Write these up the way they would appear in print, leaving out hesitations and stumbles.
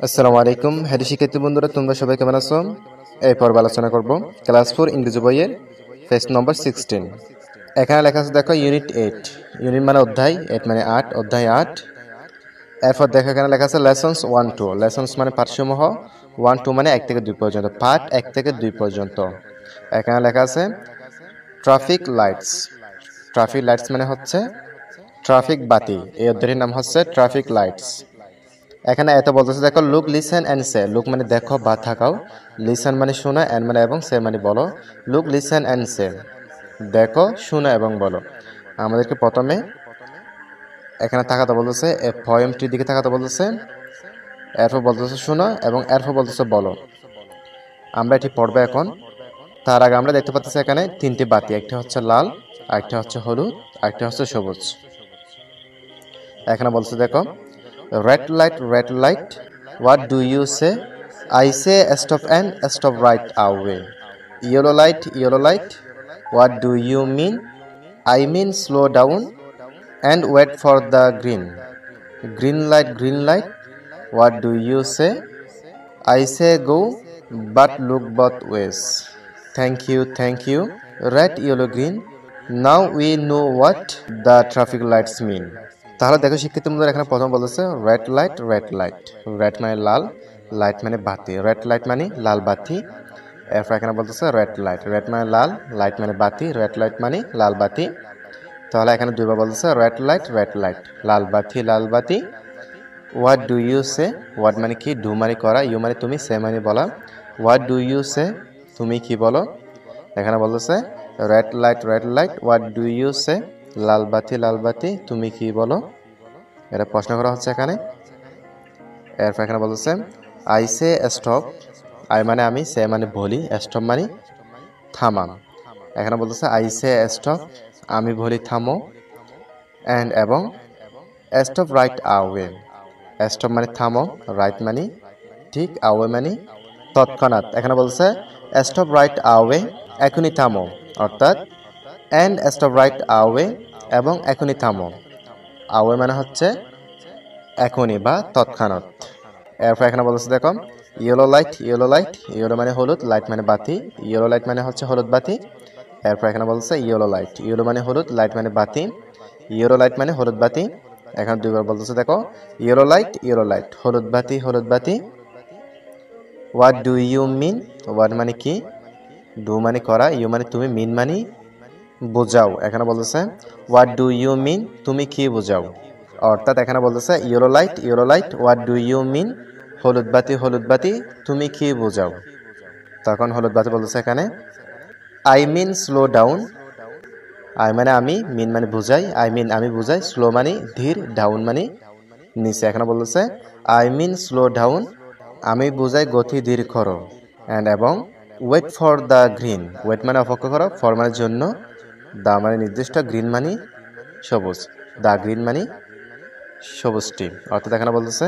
আসসালামু আলাইকুম হ্যালো শিক্ষার্থী বন্ধুরা, তোমরা সবাই কেমন আছো? এই পর্বে আলোচনা করব ক্লাস 4 ইংরেজি বইয়ের পেজ নম্বর 16। এখানে লেখা আছে দেখো ইউনিট 8। ইউনিট মানে অধ্যায়, 8 মানে 8, অধ্যায় 8। এরপর দেখো এখানে লেখা আছে লেসনস 1 2। লেসনস মানে পাঠসমূহ, 1 2 মানে 1 থেকে 2 পর্যন্ত, পাঠ 1 থেকে 2 পর্যন্ত। এখানে লেখা আছে ট্রাফিক লাইটস। ট্রাফিক লাইটস মানে হচ্ছে ট্রাফিক বাতি। এই অধ্যায়ের নাম হচ্ছে ট্রাফিক লাইটস। এখানে এত বলতেছে দেখো look listen and say. Look মানে দেখো বা থাকাও, লিসেন মানে শোনা, এন্ড মানে এবং, সে মানে বলো। লুক লিসেন এন্ড সে, দেখো শোনো এবং বলো। আমাদেরকে প্রথমে এখানে তাকাতে বলতেছে, পয়েমটির দিকে তাকাতে বলতেছে, এরপর বলতেছে শোনো এবং এরপর বলতেছে বলো। আমরা এটি পড়বো এখন। তার আগে আমরা দেখতে পাচ্ছি এখানে তিনটি বাতি, একটা হচ্ছে লাল, আরেকটা হচ্ছে হলুদ, আরেকটা হচ্ছে সবুজ। এখানে বলছে দেখো red light, what do you say? I say stop and stop right away. Yellow light, what do you mean? I mean slow down and wait for the green light, what do you say? I say go but look both ways. Thank you, red yellow green. Now we know what the traffic lights mean. তাহলে দেখো শিক্ষার্থী বন্ধুরা, এখানে প্রথম বলেছে red light. Red মানে লাল, light মানে বাতি। রেড লাইট মানে লাল বাতি। এরপর এখানে বলতেছে রেড লাইট। রেড মানে লাল, লাইট মানে বাতি, রেড লাইট মানে লাল বাতি। তাহলে এখানে দুইবার বলতেছে রেড লাইট, লাল বাতি। What do you say? What মানে কি, ডু মানে করা, ইউ মানে তুমি, সে মানে বলা। হোয়াট ডু ইউ সে, তুমি কি বলো? এখানে বলতেছে red light, what do you say? লাল বাতি, তুমি কি বলো? এটা প্রশ্ন করা হচ্ছে এখানে। এরপর এখানে বলতেছে আই সে স্টপ। আই মানে আমি, সে মানে বলি, স্টপ মানে থামা। এখানে বলতেছে আই সে স্টপ, আমি বলি থামো, এন্ড এবং স্টপ রাইট আওয়ে। স্টপ মানে থামো, রাইট মানে ঠিক, আওয়ে মানে তৎক্ষণাৎ। এখানে বলছে স্টপ রাইট আওয়ে, এখনই থামো, অর্থাৎ এন্ড স্টপ রাইট আওয়ে, এবং এখনই থামো। আওয়ে মানে হচ্ছে এখনই বা তৎক্ষণাৎ। এরপর এখানে বলছে দেখো ইয়েলো লাইট, ইয়েলো মানে হলুদ, লাইট মানে বাতি। ইয়েলো লাইট মানে হচ্ছে হলুদ বাতি। এরপর এখানে বলছে ইয়েলো লাইট, ইয়েলো মানে হলুদ, লাইট মানে বাতি। ইয়েলো লাইট মানে হলুদ বাতি। এখানে দুইবার বলতেছে দেখো ইয়েলো লাইট, হলুদ বাতি। What do you mean? What মানে কি, ডু মানে করা, ইউ মানে তুমি, মিন মানে বোঝাও। এখানে বলতেছে হোয়াট ডু ইউ মিন, তুমি কি বোঝাও? অর্থাৎ এখানে বলতেছে yellow light, what do you mean? হলুদ বাতি, তুমি কি বোঝাও? তখন হলুদ বাতি বলতেছে এখানে I mean slow down. I মানে আমি, মিন মানে বুঝাই, আই মিন আমি বুঝাই, স্লো মানে ধীর, ডাউন মানে নিচে। এখানে বলতেছে আই মিন স্লো ডাউন, আমি বুঝাই গতি ধীর করো, এন্ড এবং wait for the green. Wait মানে অপেক্ষা করো, ফর মানে জন্য, দা মানে নির্দিষ্ট, গ্রিন মানে সবুজ, দা গ্রিন মানে সবুজটি। অর্থাৎ এখানে বলতেছে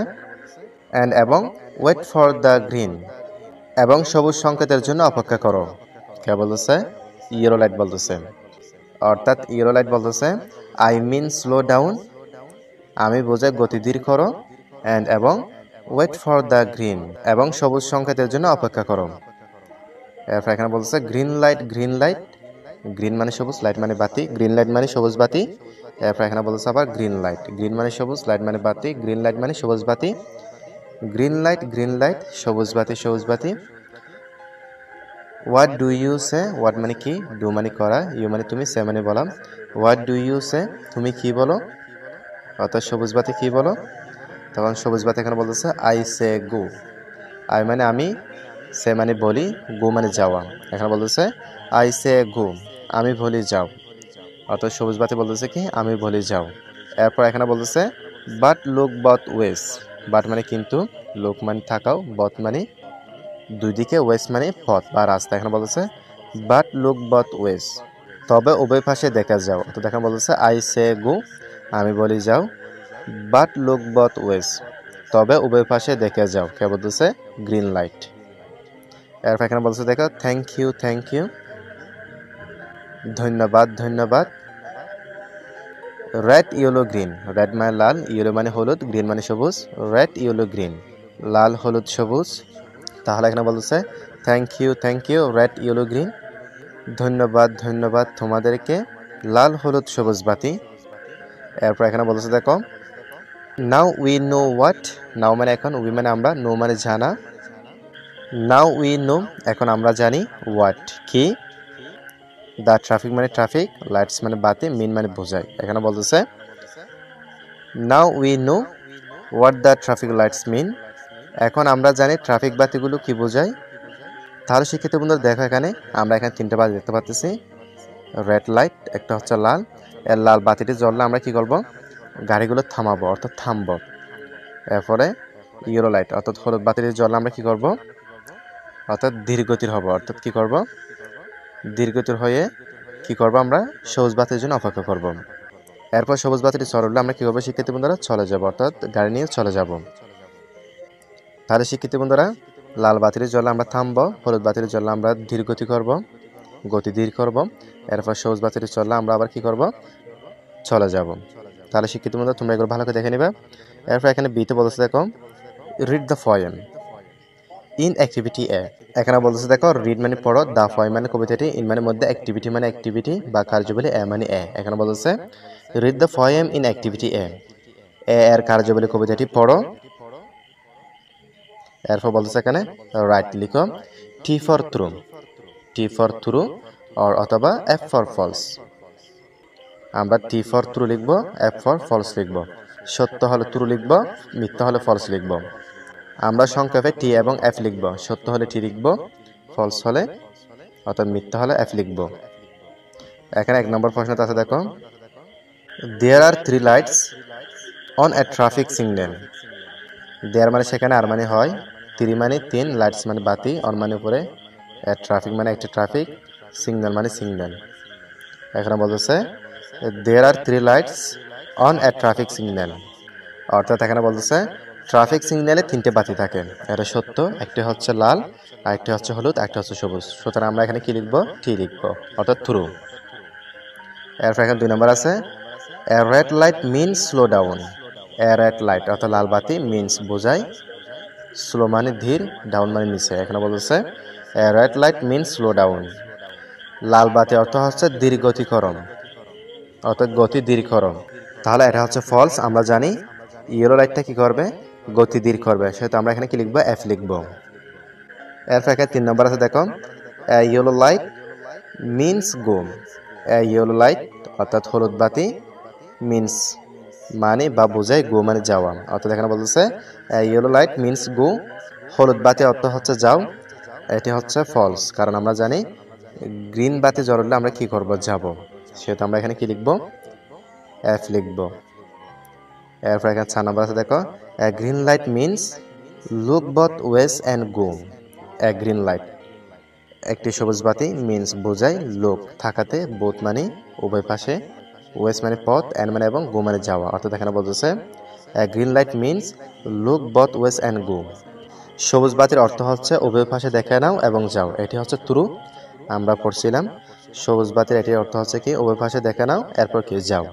এন্ড এবং ওয়েট ফর দ্য গ্রিন, এবং সবুজ সংকেতের জন্য অপেক্ষা করো। কে বলতেছে? ইয়েলো লাইট বলতেছে। অর্থাৎ ইয়েলো লাইট বলতেছে আই মিন স্লো ডাউন, আমি বোঝাই গতি ধীর করো, এন্ড এবং ওয়েট ফর দ্য গ্রিন, এবং সবুজ সংকেতের জন্য অপেক্ষা করো। এরপর এখানে বলতেছে গ্রিন লাইট, গ্রিন মানে সবুজ, লাইট মানে বাতি, গ্রিন লাইট মানে সবুজ বাতি। এরপর এখানে বলতেছে আবার গ্রিন লাইট, গ্রিন মানে সবুজ, লাইট মানে বাতি, গ্রিন লাইট মানে সবুজ বাতি। গ্রিন লাইট, সবুজ বাতি। What do you say? What মানে কি, ডু মানে করা, ইউ মানে তুমি, সে মানে বলা। হোয়াট ডু ইউ সে, তুমি কি বলো? অর্থাৎ সবুজ বাতি কি বলো? তখন সবুজ বাতি এখানে বলতেছে আই সে গো। আই মানে আমি, সে মানে বলি, গো মানে যাওয়া। এখানে বলতেছে আই সে গো, আমি বলি যাও। অর্থাৎ সবুজ বাতি বলতেছে কি, আমি বলি যাও। এরপর এখানে বলতেছে but look both ways. But মানে কিন্তু, লুক মানে থাকাও, বথ মানে দুই দিকে, ওয়েজ মানে পথ বা রাস্তা। এখানে বলতেছে বাট লুক বথ ওয়েজ, তবে উভয় পাশে দেখা যাও। অর্থাৎ এখানে বলতেছে আই সে গো, আমি বলি যাও, বাট লুক বথ ওয়েজ, তবে উভয় পাশে দেখে যাও। কে বলতেছে? Green light. এরপর এখানে বলতেছে দেখো থ্যাংক ইউ, ধন্যবাদ। রেড ইয়েলো গ্রিন, রেড মানে লাল, ইয়েলো মানে হলুদ, গ্রিন মানে সবুজ। রেড ইয়েলো গ্রিন, লাল হলুদ সবুজ। তাহলে এখানে বলতেছে thank you red yellow green, ধন্যবাদ ধন্যবাদ তোমাদেরকে লাল হলুদ সবুজ বাতি। এরপর এখানে বলতেছে দেখো নাও উই নো হোয়াট, নাও মানে এখন, উই মানে আমরা, নো মানে জানা। নাও উই নো এখন আমরা জানি, হোয়াট কি, দ্য ট্রাফিক মানে ট্রাফিক, লাইটস মানে বাতি, মিন মানে বোঝায়। এখানে বলতেছে now we know what the traffic lights mean, এখন আমরা জানি ট্রাফিক বাতিগুলো কি বোঝায়। তাহলে শিক্ষিত বন্ধুরা দেখো এখানে আমরা এখানে তিনটা বাতি দেখতে পাচ্ছি, রেড লাইট, একটা হচ্ছে লাল। এর লাল বাতিটি জ্বললে আমরা কি করব, গাড়িগুলো থামাবো অর্থাৎ থামবো। এরপরে ইয়েলো লাইট অর্থাৎ হলুদ বাতিটি জ্বললে আমরা কি করব, অর্থাৎ ধীরগতির হব, অর্থাৎ কি করব, ধীরগতির হয়ে কি করব, আমরা সবুজ বাতির জন্য অপেক্ষা করব। এরপর সবুজ বাতিটি চললে আমরা কি করবো শিক্ষার্থী বন্ধুরা, চলে যাব, অর্থাৎ গাড়ি নিয়ে চলে যাব। তাহলে শিক্ষার্থী বন্ধুরা লাল বাতিটি জ্বললে আমরা থামবো, হলুদ বাতিটি জ্বললে আমরা ধীরগতি করব, গতি ধীর করব। এরপর সবুজ বাতিটি চললে আমরা আবার কি করব, চলে যাব। তাহলে শিক্ষিত বন্ধুরা তোমরা এগুলো ভালো করে দেখে নিবে। এরপর এখানে বিতে বলতেছে দেখো read the poem in activity A, এখানে বলতেছে দেখো রিড মানে পড়ো, দ্য পয়েম মানে কবিতাটি, ইন মানে মধ্যে, অ্যাক্টিভিটি মানে অ্যাক্টিভিটি বা কার্যবলী, এ মানে এ। এখানে বলতেছে read the poem in activity A, এর কার্যবলী কবিতাটি পড়ো। এরপর বলতেছে এখানে রাইট লিখো, T for true, T for true অথবা এফ ফর ফলস। আমরা টি ফর ট্রু লিখবো, এফ ফর ফলস লিখবো। সত্য হলে ট্রু লিখবো, মিথ্যা হলে ফলস লিখবো। আমরা সংক্ষেপে টি এবং এফ লিখবো, সত্য হলে টি লিখবো, ফলস হলে অর্থাৎ মিথ্যা হলে এফ লিখবো। এখানে 1 নম্বর প্রশ্নটা আছে দেখো there are 3 lights on a traffic signal, there মানে সেখানে, আর মানে হয়, 3 মানে 3, লাইটস মানে বাতি, অন মানে উপরে, এ ট্রাফিক মানে একটি ট্রাফিক, সিগন্যাল মানে সিগন্যাল। এখানে বলতেছে দেয়ার are 3 lights on a traffic signal, অর্থাৎ এখানে বলতেছে ট্রাফিক সিগন্যালে 3টে বাতি থাকে, এটা সত্য, একটি হচ্ছে লাল, আরেকটি হচ্ছে হলুদ, আরেকটি হচ্ছে সবুজ। সুতরাং আমরা এখানে কি লিখবো, টি লিখবো, অর্থাৎ ট্রু। এরপর এখানে 2 নম্বর আছে a red light means slow down, a red light অর্থাৎ লাল বাতি, মিনস বোঝায়, স্লো মানে ধীর, ডাউন মানে নিচে। এখানে বলতেছে a red light means slow down, লাল বাতি অর্থ হচ্ছে ধীর গতিকরণ, অর্থাৎ গতি ধীরকরণ। তাহলে এটা হচ্ছে ফলস, আমরা জানি ইয়েলো লাইটটা কি করবে, গতি ধীর করবে, সেহেতু আমরা এখানে কি লিখবো, এফ লিখবো। এরপর এখানে 3 নম্বর আছে দেখো এ ইয়েলো লাইট মিনস গো, এ ইয়েলো লাইট অর্থাৎ হলুদ বাতি, মিনস মানে বা বোঝায়, গো মানে যাওয়া, অর্থাৎ এখানে বলতেছে এ ইয়েলো লাইট মিনস গো, হলুদ বাতি অর্থ হচ্ছে যাও, এটি হচ্ছে ফলস, কারণ আমরা জানি গ্রিন বাতি জ্বললে আমরা কি করব, যাব, সেহেতু আমরা এখানে কি লিখবো, এফ লিখবো। এরপর এখানে 4 নম্বর আছে দেখো a green light means look both ways and go, a green light একটি সবুজ বাতি, মিনস বোঝায়, লোক থাকাতে, বোথ মানে উভয় পাশে, ওয়েস মানে পথ, অ্যান্ড মানে এবং, গো মানে যাওয়া, অর্থাৎ এখানে বলতেছে a green light means look both ways and go, সবুজ বাতির অর্থ হচ্ছে উভয় পাশে দেখে নাও এবং যাও, এটি হচ্ছে ট্রু, আমরা পড়ছিলাম সবুজ বাতির এটির অর্থ হচ্ছে কি উভয় পাশে দেখে নাও, এরপর কি যাও।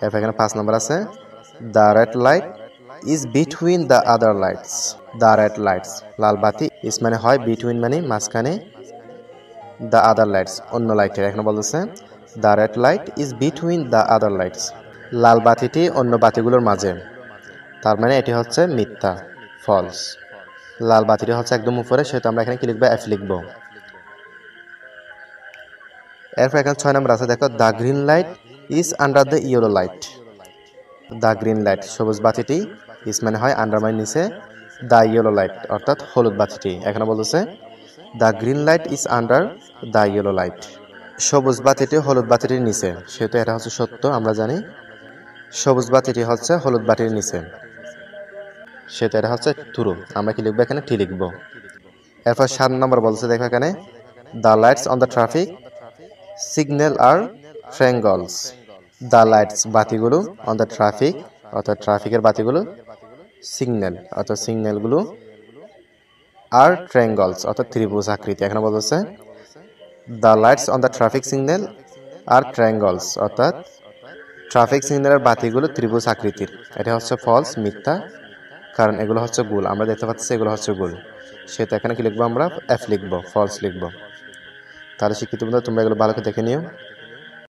এরপর এখানে 5 নম্বর আছে the red light is between the other lights, the red lights লাল বাতি, ইজ মানে হয়, বিটুইন মানে মাঝখানে, দ্য আদার লাইটস অন্য লাইটের। এখানে বলতেছে the red light is between the other lights, লাল বাতিটি অন্য বাতিগুলোর মাঝে, তার মানে এটি হচ্ছে মিথ্যা, ফলস, লাল বাতিটি হচ্ছে একদম উপরে, সেহেতু আমরা এখানে কি লিখবো, এফ লিখবো। এরপর এখানে 6 নম্বর আছে দেখো the green light is under the yellow light, the green light সবুজ বাতিটি, ইজ মানে হয়, আন্ডার মানে নিচে, দ্য ইয়েলো লাইট অর্থাৎ হলুদ বাতিটি। এখানে বলতেছে the green light is under the yellow light, সবুজ বাতিটি হলুদ বাতিটির নিচে, সেহেতু এটা হচ্ছে সত্য, আমরা জানি সবুজ বাতিটি হচ্ছে হলুদ বাতির নিচে, সেহেতু এটা হচ্ছে ট্রু, আমরা কি লিখবো, এখানে টি লিখবো। এরপর 7 নম্বর বলছে দেখো এখানে the lights on the traffic signal are triangles, the lights বাতিগুলো, অন দ্য ট্রাফিক অর্থাৎ ট্রাফিকের বাতিগুলো, সিগন্যাল অর্থাৎ সিগন্যালগুলো, আর ট্রায়াঙ্গলস অর্থাৎ ত্রিভুজ আকৃতি। এখানে বলতেছে the lights on the traffic signal are triangles অর্থাৎ ট্রাফিক সিগন্যালের বাতিগুলো ত্রিভুজ আকৃতির, এটা হচ্ছে ফলস, মিথ্যা, কারণ এগুলো হচ্ছে গুল, আমরা দেখতে পাচ্ছি এগুলো হচ্ছে গুল। সেটা এখানে কি লিখবো আমরা? এফ লিখবো, ফলস লিখবো। তাহলে শিক্ষিত বন্ধুরা তোমরা এগুলো ভালো করে দেখে নিও।